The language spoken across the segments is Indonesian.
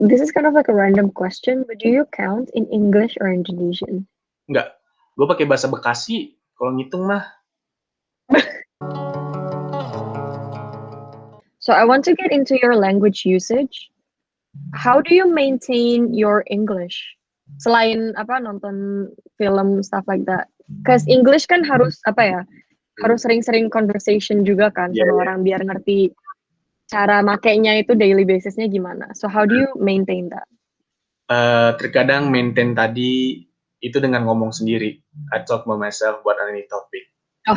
this is kind of like a random question, but do you count in English or Indonesian? Enggak, gue pakai bahasa Bekasi kalau ngitung mah. So I want to get into your language usage. How do you maintain your English? Selain apa nonton film stuff like that. Cause English kan harus apa ya? Harus sering-sering conversation juga kan Iya, sama iya. orang biar ngerti cara makainya itu daily basisnya gimana. So how do you maintain that? Terkadang maintain tadi itu dengan ngomong sendiri. I talk by myself buat any topic. Oh,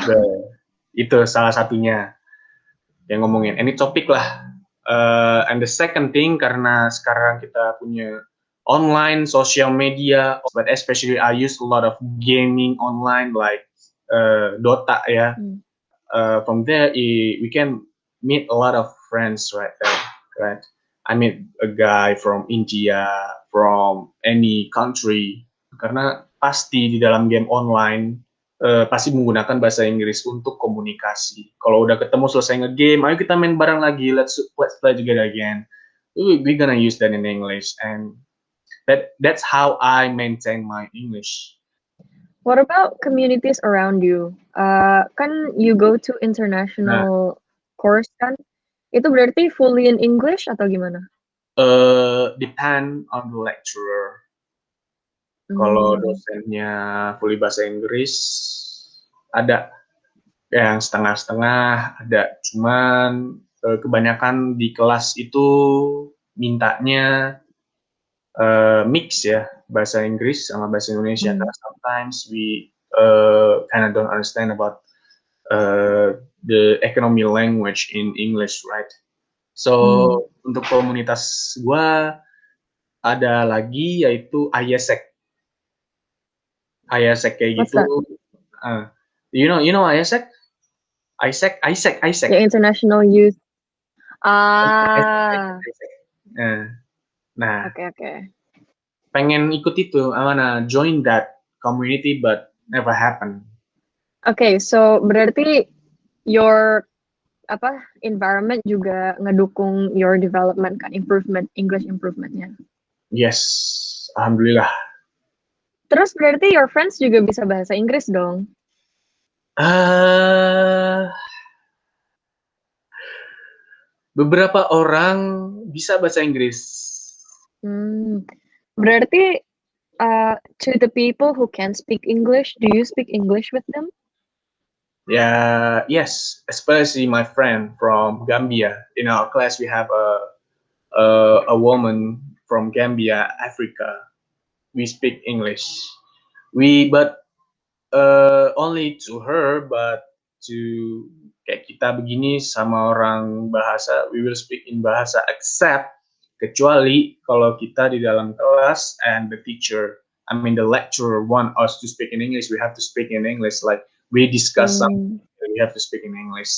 Itu salah satunya yang ngomongin any topic lah. And the second thing, karena sekarang kita punya online social media, but especially I use a lot of gaming online like Dota ya. From there we can meet a lot of friends right there, right? I meet a guy from India, from any country, karena pasti di dalam game online pasti menggunakan bahasa Inggris untuk komunikasi. Kalau udah ketemu selesai ngegame, ayo kita main bareng lagi, let's play together again. We gonna use that in English, and that's how I maintain my English. what about communities around you? Kan you go to Nah, international course kan? Itu berarti fully in English atau gimana? depend on the lecturer. Kalau Hmm. dosennya fully bahasa Inggris, ada yang setengah-setengah, ada cuman kebanyakan di kelas itu mintanya mix ya, bahasa Inggris sama bahasa Indonesia. Karena sometimes we kind of don't understand about the economy language in English, right? So untuk komunitas gua ada lagi yaitu IESEC. IESEC kayak What's gitu. that? You know IESEC? ISEC. The International Youth. ISEC. Ah, Nah, okay. pengen ikut itu, I wanna join that community but never happen. Okay, so berarti your apa environment juga ngedukung your development kan, improvement English improvementnya. Yes, alhamdulillah. Terus berarti your friends juga bisa bahasa Inggris dong? Beberapa orang bisa bahasa Inggris. Berarti to the people who can speak English, do you speak English with them? Yeah, yes, especially my friend from Gambia. In our class, we have a woman from Gambia, Africa. We speak English. But only to her, but to kayak kita begini sama orang bahasa, we will speak in bahasa, except kecuali kalau kita di dalam kelas and the teacher, I mean the lecturer want us to speak in English, we have to speak in English. Like we discuss something, we have to speak in English.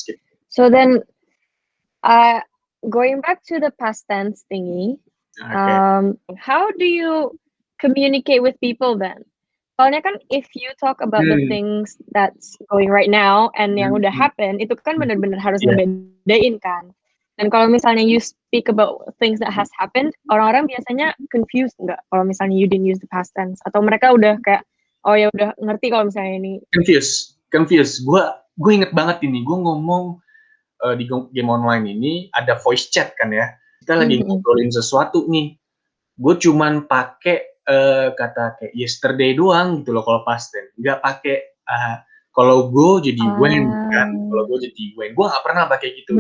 So then, going back to the past tense thingy, Okay. how do you communicate with people then? Soalnya kan if you talk about the things that's going right now and yang udah happen, itu kan benar-benar harus Yeah. ngebedain kan. Dan kalau misalnya you speak about things that has happened, orang-orang biasanya confused nggak kalau misalnya you didn't use the past tense? Atau mereka udah kayak, oh ya udah ngerti kalau misalnya ini. Confused. Gue inget banget ini, gue ngomong di game online ini ada voice chat kan ya. Kita lagi ngobrolin sesuatu nih. Gue cuman pakai kata kayak yesterday doang gitu loh kalau past tense. Nggak pakai kalau gue jadi when kan. Kalau gue jadi when. Gue nggak pernah pakai gitu.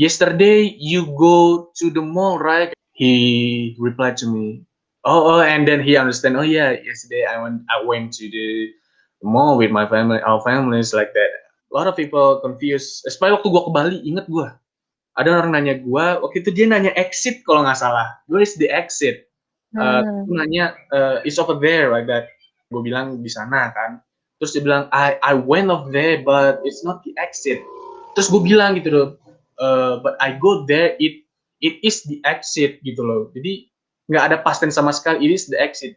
Yesterday you go to the mall, right? He replied to me, oh, and then he understand. Oh yeah, yesterday I went to the mall with my family. Our families like that. A lot of people confused. Especially waktu gue ke Bali, inget gue. Ada orang nanya gue, waktu itu dia nanya exit kalau nggak salah. Where is the exit? Nanya, it's over there like that. Gue bilang di sana kan. Terus dia bilang, I went off there, but it's not the exit. Terus gue bilang gitu loh, but I go there, it is the exit gitu loh. Jadi nggak ada past tense sama sekali, it is the exit.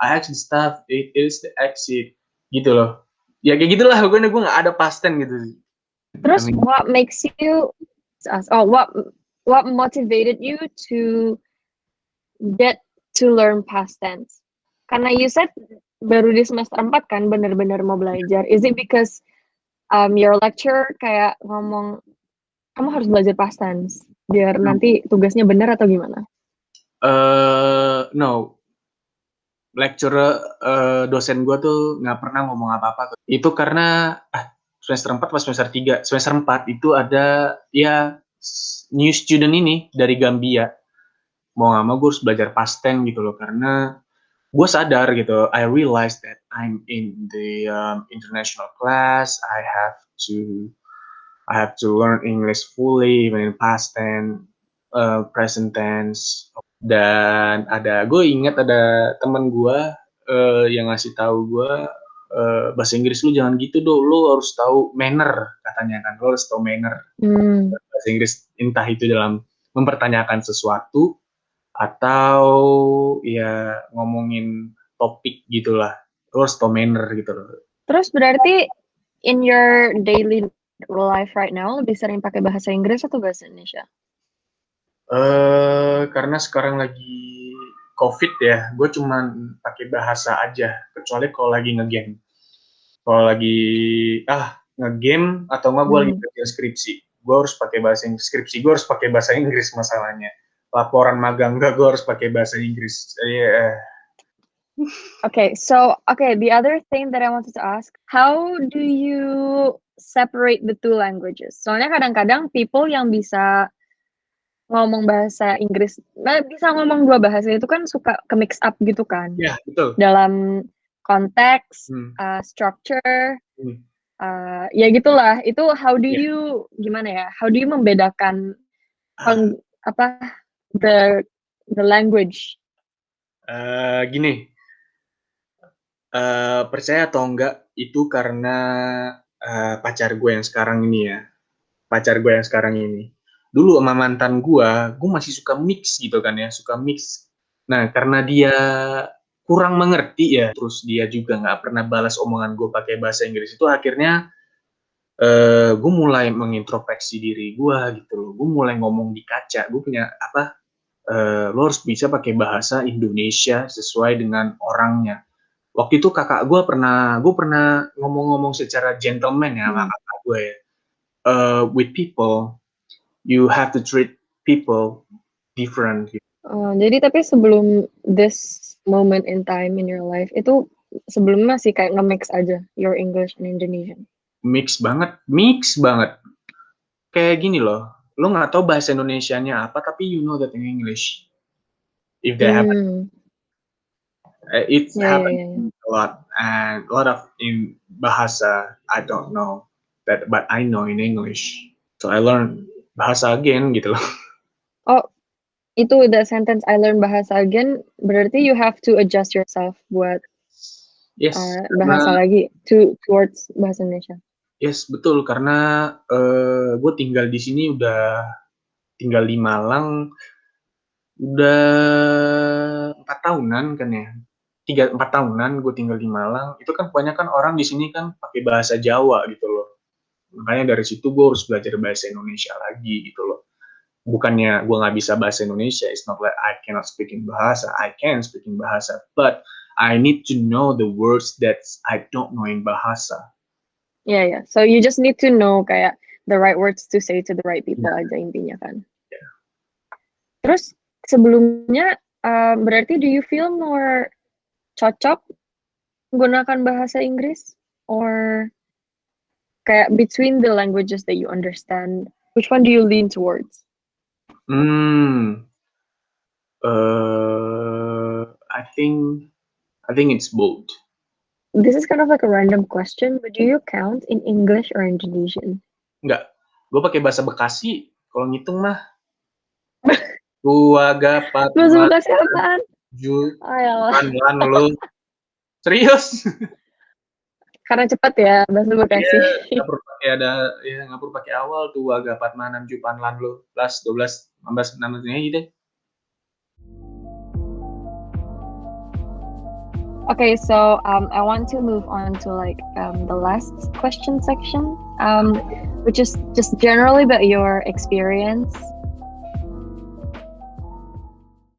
I actually stuff, it is the exit gitu loh. Ya kayak gitulah, gue nggak ada past tense gitu. Terus what makes you what motivated you to get to learn past tense? Karena you said baru di semester 4 kan bener-bener mau belajar. Is it because your lecturer kayak ngomong kamu harus belajar past tense biar nanti tugasnya benar atau gimana? No, lecturer dosen gue tuh nggak pernah ngomong apa-apa. Itu karena semester 4 pas semester 3. Semester 4 itu ada ya new student ini dari Gambia. Mau nggak mau gue harus belajar past tense gitu loh, karena gue sadar gitu, I realize that I'm in the international class, I have to learn English fully, even in past tense, present tense. Dan gue ingat ada teman gue yang ngasih tahu gue, bahasa Inggris lu jangan gitu dong, lu harus tahu manner, katanya kan, lu harus tahu manner. Bahasa Inggris entah itu dalam mempertanyakan sesuatu atau ya ngomongin topik gitulah, lu harus tahu manner gitu loh. Terus berarti in your daily life right now lebih sering pakai bahasa Inggris atau bahasa Indonesia? Karena sekarang lagi COVID ya, gue cuman pakai bahasa aja, kecuali kalau lagi ngegame. Kalau lagi ngegame atau enggak gue lagi kerja skripsi, gue harus pakai bahasa Inggris. Skripsi gue harus pakai bahasa Inggris masalahnya. Laporan magang enggak, gue harus pakai bahasa Inggris. Okay, the other thing that I wanted to ask, how do you separate the two languages? Soalnya kadang-kadang people yang bisa ngomong bahasa Inggris, bisa ngomong dua bahasa itu kan suka ke mix up gitu kan? Ya, betul. Dalam konteks, structure, ya gitulah. Itu how do you gimana ya? How do you membedakan the language? Gini, percaya atau enggak, itu karena pacar gue yang sekarang ini. Dulu sama mantan gue masih suka mix gitu kan ya, suka mix. Nah, karena dia kurang mengerti ya, terus dia juga nggak pernah balas omongan gue pakai bahasa Inggris, itu akhirnya gue mulai mengintrospeksi diri gue gitu loh. Gue mulai ngomong di kaca, gue punya lo harus bisa pakai bahasa Indonesia sesuai dengan orangnya. Waktu itu kakak gue pernah ngomong-ngomong secara gentleman ya sama kakak gue ya. With people, you have to treat people different. Jadi tapi sebelum this moment in time in your life, itu sebelumnya masih kayak nge-mix aja your English and Indonesian? Mix banget. Kayak gini loh, lo nggak tahu bahasa Indonesianya apa, tapi you know that in English. If that happen. It's happened a lot, and a lot of in bahasa I don't know that, but I know in English. So I learn bahasa again gitu loh. Oh, itu the sentence I learn bahasa again, berarti you have to adjust yourself buat bahasa lagi towards bahasa Indonesia. Yes, betul, karena gue tinggal di sini tinggal di Malang udah 4 tahunan kan ya. 3-4 tahunan gue tinggal di Malang. Itu kan kebanyakan orang di sini kan pakai bahasa Jawa gitu loh. Makanya dari situ gue harus belajar bahasa Indonesia lagi gitu loh. Bukannya gue nggak bisa bahasa Indonesia, it's not like I cannot speak in bahasa, I can speak in bahasa, but I need to know the words that I don't know in bahasa. Yeah. So you just need to know kayak the right words to say to the right people aja intinya kan. Yeah. Terus sebelumnya berarti do you feel more cocok menggunakan bahasa Inggris or kayak between the languages that you understand, which one do you lean towards? I think it's both. This is kind of like a random question, but do you count in English or Indonesian? Enggak, gue pakai bahasa Bekasi. Kalau ngitung mah 2, 3, 4, 5, bahasa Bekasi apaan? 7, 8 lo. Serius? Karena cepat ya bahasa Bekasi. Nggak perlu pakai awal tuh 2, 3, 4, 5, 6, 7, 8 lo. 11, 12, 15, 16 aja deh. Okay, so I want to move on to like the last question section, which is just generally about your experience